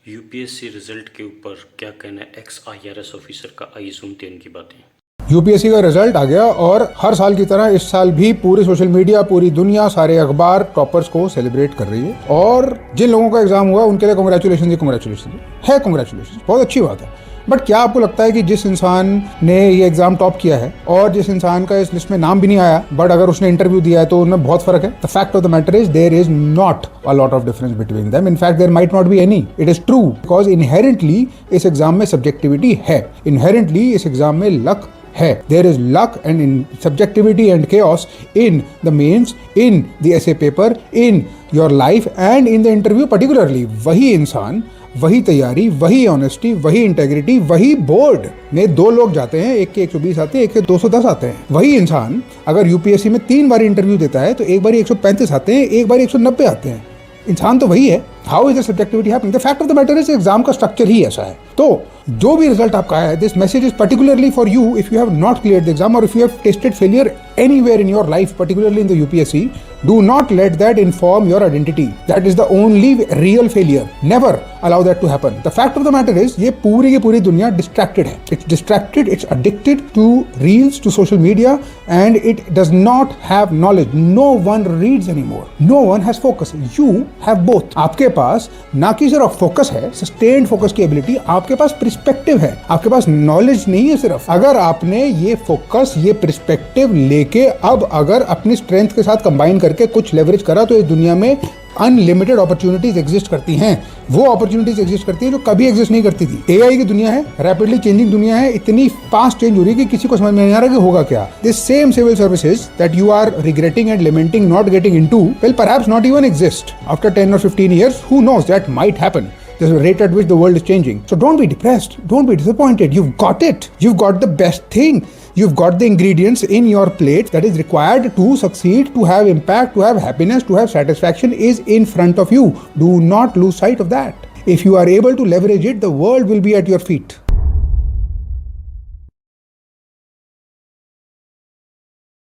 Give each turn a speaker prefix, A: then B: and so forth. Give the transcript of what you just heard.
A: UPSC result के ऊपर क्या कहना है एक्स आईआरएस ऑफिसर का? आइए सुनते हैं उनकी बातें।
B: यूपीएससी का रिजल्ट आ गया और हर साल की तरह इस साल भी पूरे सोशल मीडिया, पूरी दुनिया, सारे अखबार टॉपर्स को सेलिब्रेट कर रही है। और जिन लोगों का एग्जाम हुआ उनके लिए कांग्रेचुलेशन है, कांग्रेचुलेशन, बहुत अच्छी बात है। बट क्या आपको लगता है कि जिस इंसान ने ये एग्जाम टॉप किया है और जिस इंसान का इस लिस्ट में नाम भी नहीं आया, बट अगर उसने इंटरव्यू दिया है तो उनमें बहुत फर्क है? The fact of the matter is there is not a lot of difference between them. In fact there might not be any. It is true because inherently इस एग्जाम में सब्जेक्टिविटी है, इनहेरेंटली इस एग्जाम में luck है। There is luck and in subjectivity and chaos in the mains, in the essay paper, in your life and in the interview particularly। वही इंसान, वही तैयारी, वही ऑनेस्टी, वही इंटेग्रिटी, वही बोर्ड में दो लोग जाते हैं, एक के 120 आते हैं, एक के 210 आते हैं। वही इंसान अगर यूपीएससी में 3 बार इंटरव्यू देता है तो एक बार 135 आते हैं, एक बार 190 आते हैं। इंसान तो वही है। How is the subjectivity happening? The fact of the matter is exam का स्ट्रक्चर ही ऐसा है। तो जो भी रिजल्ट आपका आया है, this message is particularly for you if you have not cleared the exam और if you have tested failure anywhere in your life, particularly in the UPSC. Do not let that inform your identity. That is the only real failure. Never allow that to happen. The fact of the matter is ये पूरी की पूरी दुनिया distracted है. It's distracted, it's addicted to reels, to social media, and it does not have knowledge. No one reads anymore. No one has focus. You have both. आपके पास ना कि सिर्फ focus है, sustained focus की ability, आपके पास perspective है, आपके पास knowledge नहीं है सिर्फ। अगर आपने ये focus, ये perspective लेके अब अगर अपनी स्ट्रेंथ के साथ कंबाइन करके कुछ लेवरेज करा तो इस दुनिया में अनलिमिटेड अपॉर्चुनिटीज एग्जिस्ट करती हैं। वो अपॉर्चुनिटीज एग्जिस्ट करती हैं जो कभी एग्जिस्ट नहीं करती थी। एआई की दुनिया है, रैपिडली चेंजिंग दुनिया है, इतनी फास्ट चेंज हो रही है कि किसी को समझ में नहीं आ रहा कि होगा क्या। This same civil services that you are regretting and lamenting not getting into will perhaps not even exist after 10 or 15 years। Who knows? That might happen. The rate at which the world is changing. So don't be depressed. Don't be disappointed. You've got it. You've got the best thing. You've got the ingredients in your plate that is required to succeed, to have impact, to have happiness, to have satisfaction is in front of you. Do not lose sight of that. If you are able to leverage it, the world will be at your feet.